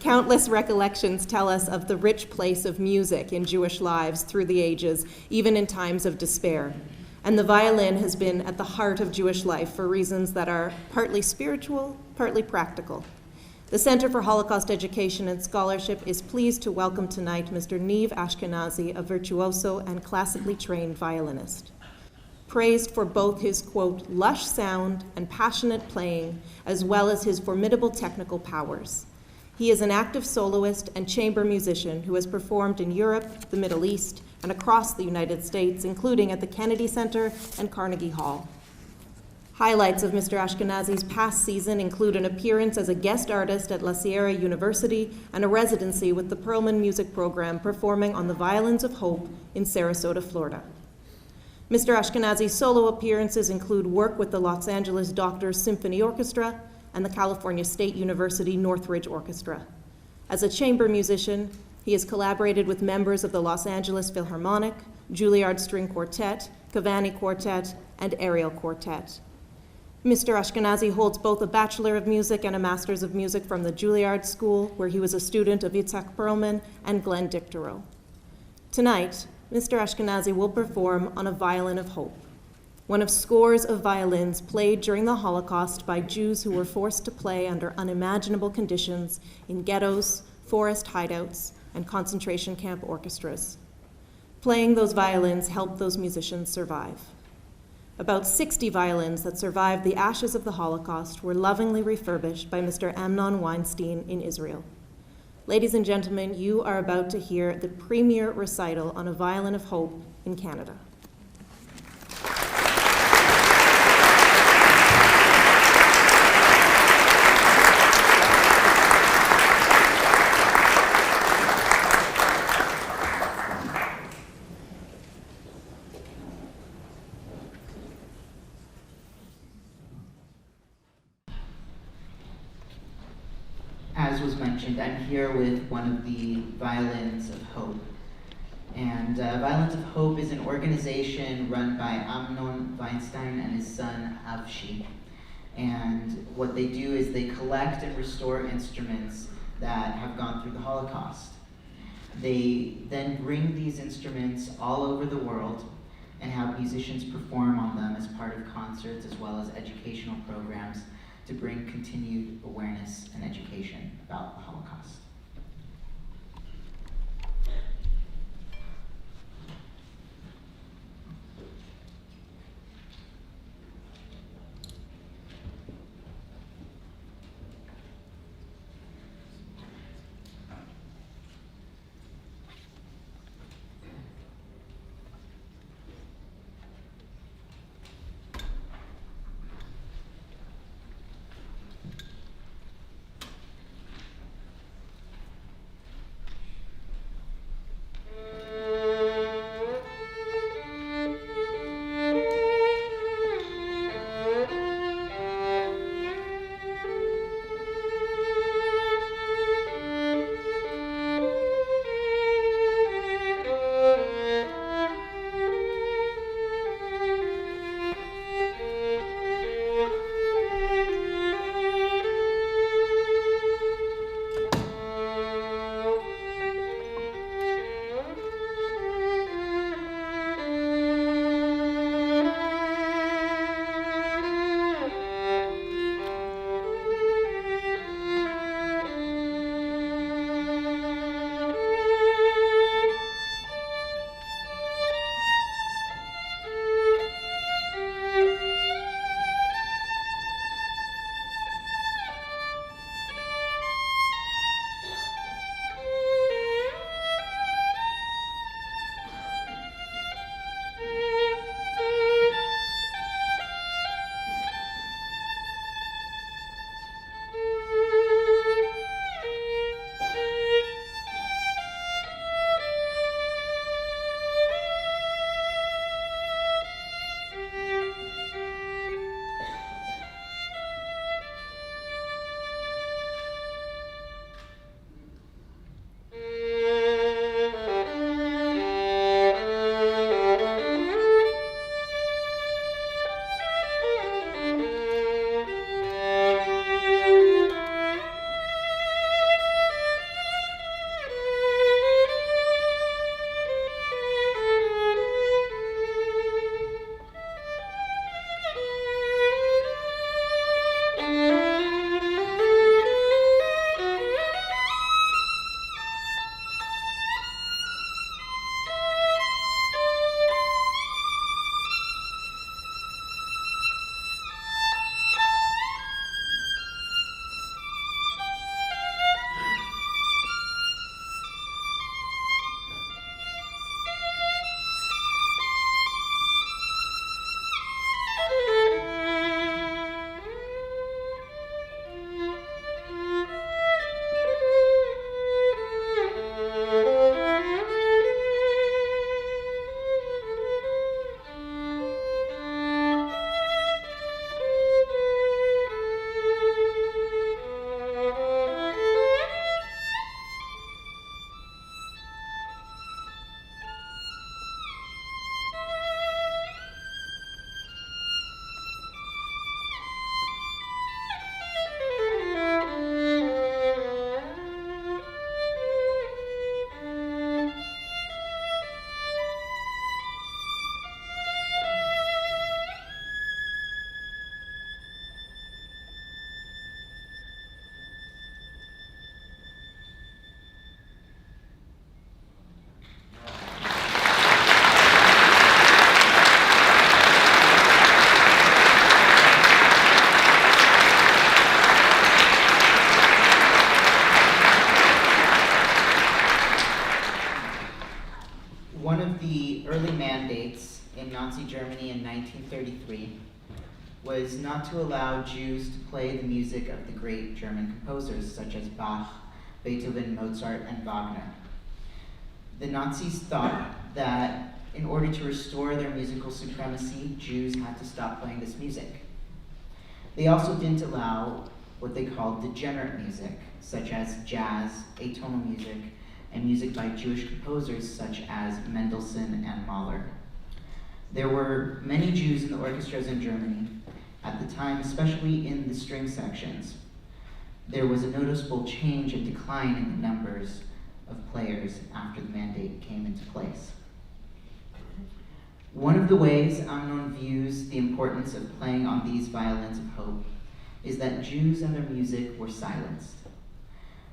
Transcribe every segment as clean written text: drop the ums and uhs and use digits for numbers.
Countless recollections tell us of the rich place of music in Jewish lives through the ages, even in times of despair. And the violin has been at the heart of Jewish life for reasons that are partly spiritual, partly practical. The Center for Holocaust Education and Scholarship is pleased to welcome tonight Mr. Niv Ashkenazi, a virtuoso and classically trained violinist. Praised for both his, quote, lush sound and passionate playing, as well as his formidable technical powers. He is an active soloist and chamber musician who has performed in Europe, the Middle East, and across the United States, including at the Kennedy Center and Carnegie Hall. Highlights of Mr. Ashkenazi's past season include an appearance as a guest artist at La Sierra University and a residency with the Perlman Music Program performing on the Violins of Hope in Sarasota, Florida. Mr. Ashkenazi's solo appearances include work with the Los Angeles Doctors Symphony Orchestra and the California State University Northridge Orchestra. As a chamber musician, he has collaborated with members of the Los Angeles Philharmonic, Juilliard String Quartet, Cavani Quartet, and Ariel Quartet. Mr. Ashkenazi holds both a Bachelor of Music and a Master's of Music from the Juilliard School, where he was a student of Itzhak Perlman and Glenn Dicterow. Tonight, Mr. Ashkenazi will perform on a Violin of Hope, one of scores of violins played during the Holocaust by Jews who were forced to play under unimaginable conditions in ghettos, forest hideouts, and concentration camp orchestras. Playing those violins helped those musicians survive. About 60 violins that survived the ashes of the Holocaust were lovingly refurbished by Mr. Amnon Weinstein in Israel. Ladies and gentlemen, you are about to hear the premier recital on a Violin of Hope in Canada. As was mentioned, I'm here with one of the Violins of Hope. And Violins of Hope is an organization run by Amnon Weinstein and his son Avshi. And what they do is they collect and restore instruments that have gone through the Holocaust. They then bring these instruments all over the world and have musicians perform on them as part of concerts as well as educational programs to bring continued awareness and education about the Holocaust. of the early mandates in Nazi Germany in 1933 was not to allow Jews to play the music of the great German composers such as Bach, Beethoven, Mozart, and Wagner. The Nazis thought that in order to restore their musical supremacy, Jews had to stop playing this music. They also didn't allow what they called degenerate music, such as jazz, atonal music, and music by Jewish composers such as Mendelssohn and Mahler. There were many Jews in the orchestras in Germany at the time, especially in the string sections. There was a noticeable change and decline in the numbers of players after the mandate came into place. One of the ways Amnon views the importance of playing on these violins of hope is that Jews and their music were silenced.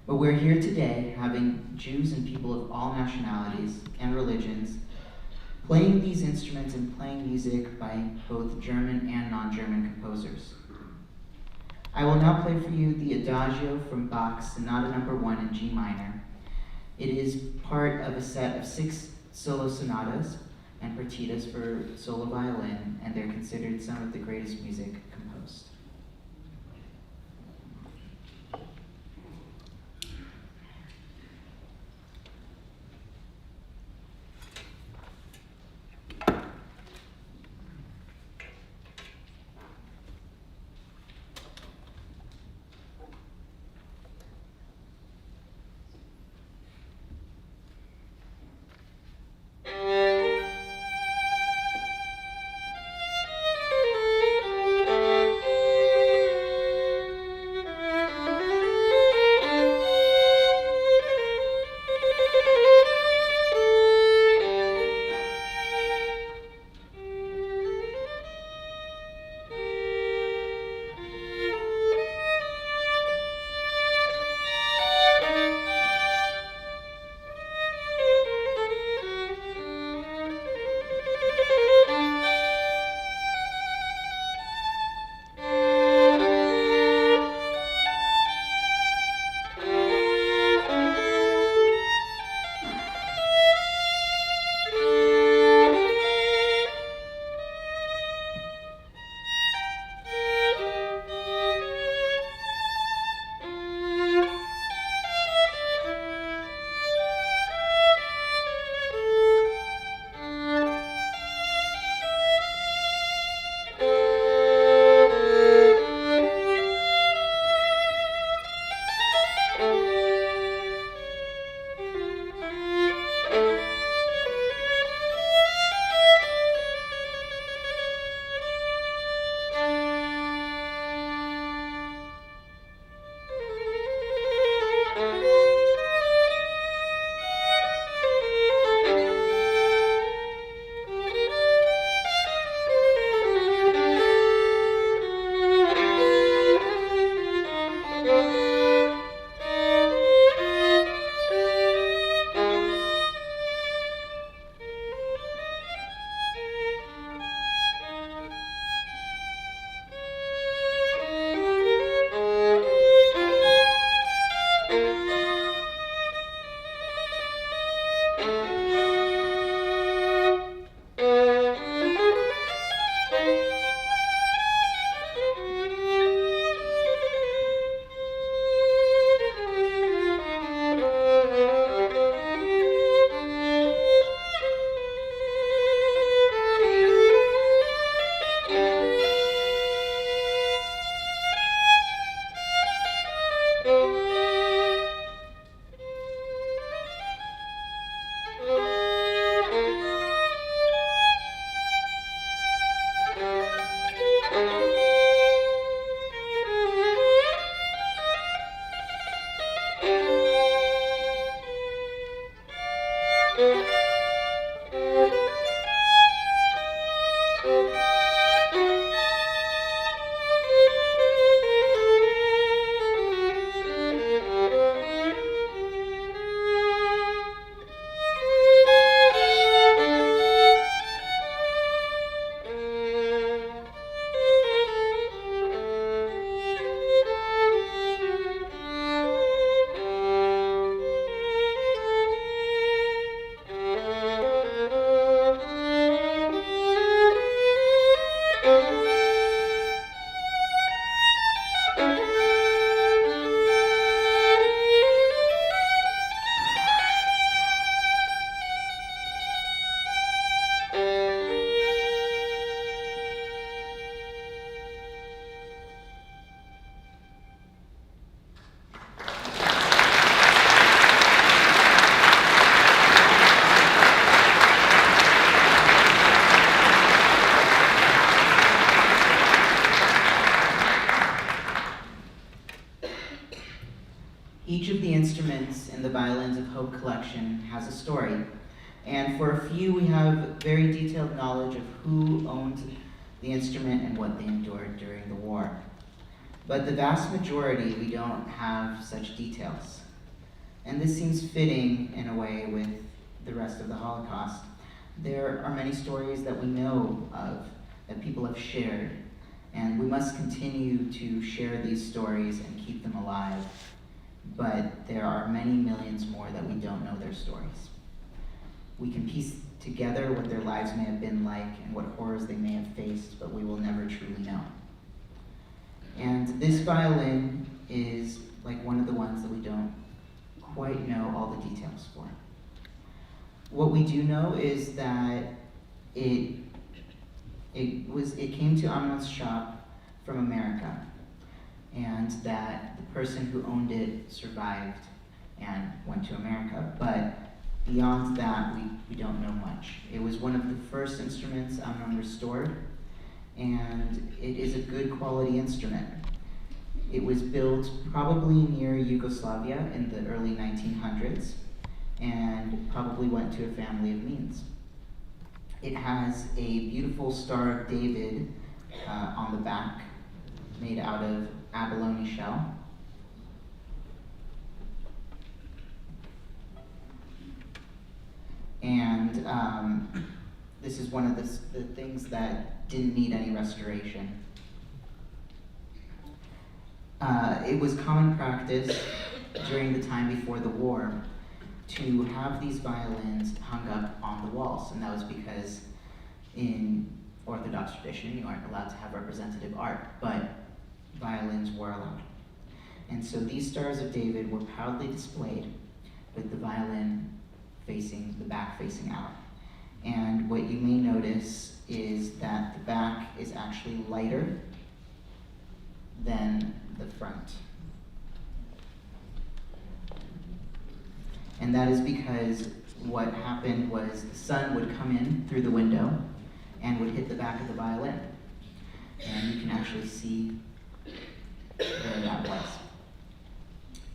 But we're here today having Jews and people of all nationalities and religions playing these instruments and playing music by both German and non-German composers. I will now play for you the Adagio from Bach's Sonata No. 1 in G minor. It is part of a set of 6 solo sonatas and partitas for solo violin, and they're considered some of the greatest music composed. Violins of Hope collection has a story. And for a few, we have very detailed knowledge of who owned the instrument and what they endured during the war. But the vast majority, we don't have such details. And this seems fitting in a way with the rest of the Holocaust. There are many stories that we know of, that people have shared, and we must continue to share these stories and keep them alive. But there are many millions more that we don't know their stories. We can piece together what their lives may have been like and what horrors they may have faced, but we will never truly know. And this violin is like one of the ones that we don't quite know all the details for. What we do know is that it came to Amnon's shop from America, and that the person who owned it survived and went to America. But beyond that, we don't know much. It was one of the first instruments Amnon restored, and it is a good quality instrument. It was built probably near Yugoslavia in the early 1900s, and probably went to a family of means. It has a beautiful Star of David on the back, made out of abalone shell. And this is one of the things that didn't need any restoration. It was common practice during the time before the war to have these violins hung up on the walls, and that was because in Orthodox tradition you aren't allowed to have representative art, but violins were allowed. And so these Stars of David were proudly displayed with the violin facing, the back facing out. And what you may notice is that the back is actually lighter than the front. And that is because what happened was the sun would come in through the window and would hit the back of the violin. And you can actually see where that was.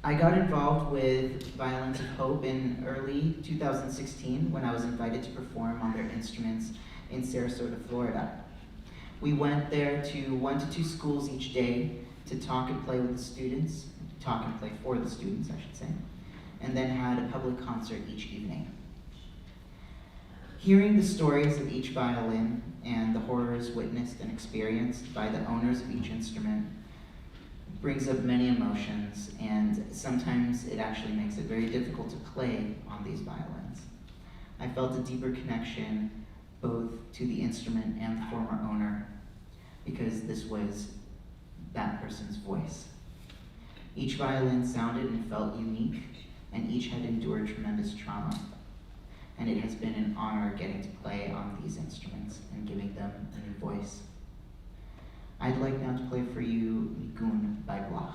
I got involved with Violins of Hope in early 2016 when I was invited to perform on their instruments in Sarasota, Florida. We went there to 1 to 2 schools each day to talk and play with the students, talk and play for the students, I should say, and then had a public concert each evening. Hearing the stories of each violin and the horrors witnessed and experienced by the owners of each instrument brings up many emotions, and sometimes it actually makes it very difficult to play on these violins. I felt a deeper connection both to the instrument and the former owner, because this was that person's voice. Each violin sounded and felt unique, and each had endured tremendous trauma. And it has been an honor getting to play on these instruments and giving them a new voice. I'd like now to play for you Nigun by Bloch.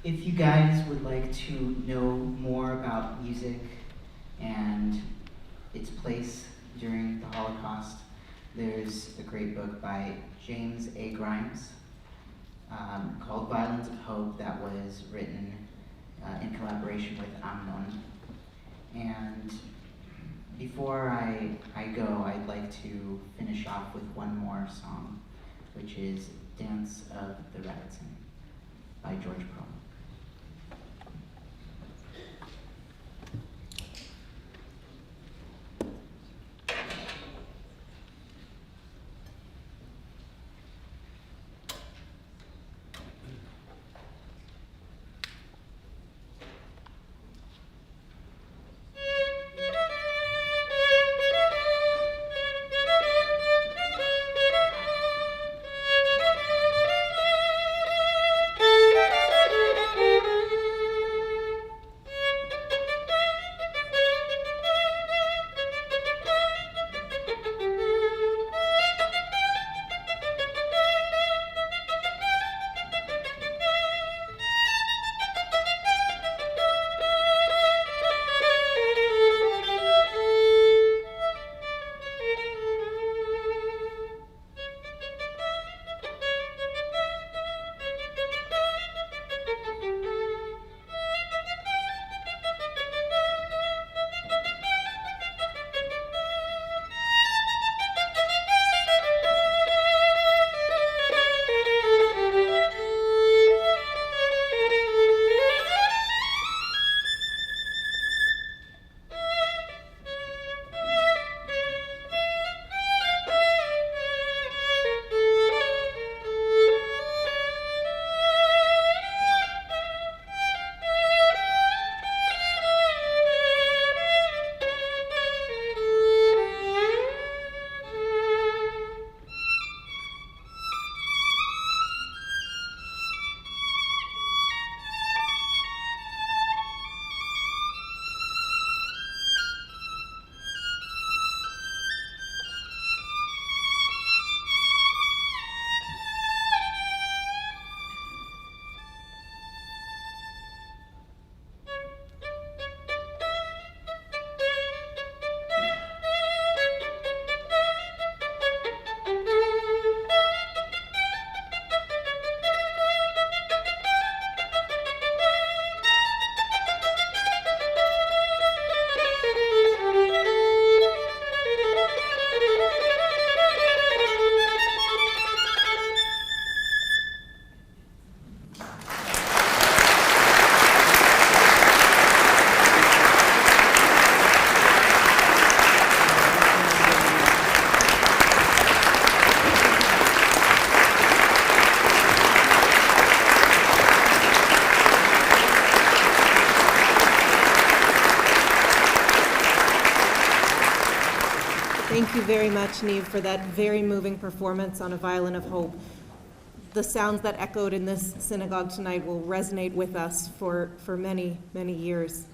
If you guys would like to know more about music and its place during the Holocaust, there's a great book by James A. Grimes called Violin of Hope that was written in collaboration with Amnon. And before I go, I'd like to finish off with one more song, which is Dance of the Rabbits by George Perlman. Thank you very much, Niv, for that very moving performance on A Violin of Hope. The sounds that echoed in this synagogue tonight will resonate with us for many, many years.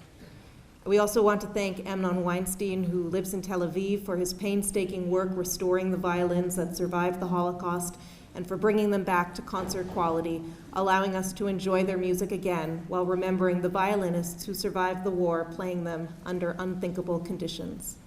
We also want to thank Amnon Weinstein, who lives in Tel Aviv, for his painstaking work restoring the violins that survived the Holocaust and for bringing them back to concert quality, allowing us to enjoy their music again while remembering the violinists who survived the war playing them under unthinkable conditions.